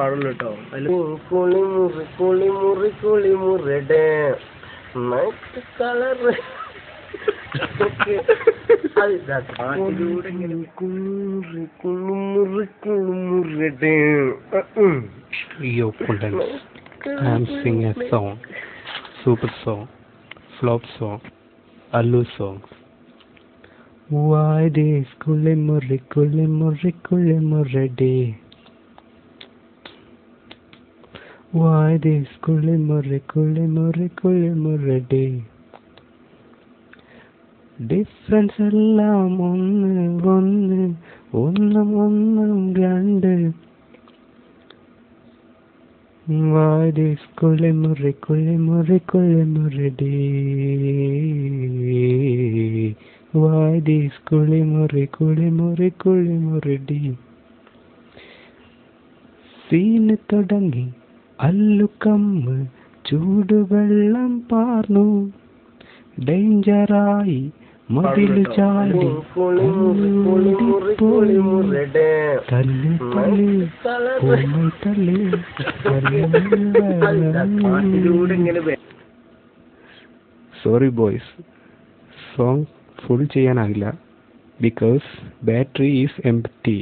പാടുള്ളൂ കേട്ടോ. അതിൽ കുളിമുറിടെ night colour Yo, Contents. I'm singing a song, super song, flop song, allu songs. Why this kulimurri day? Why this kulimurri day? Difference എല്ലാം ഒന്നും രണ്ട്. Why this kulimurri day? Why this kulimurri day? Scene തുടങ്ങി അല്ലുകമ്മ് ചൂടുവെള്ളം പാർന്നു ഡേഞ്ചറായി മതില് ചാടി തള്ളി സോറി ബോയ്സ്, സോങ് ഫുൾ ചെയ്യാനാകില്ല ബിക്കോസ് ബാറ്ററി ഈസ് എംപ്റ്റി.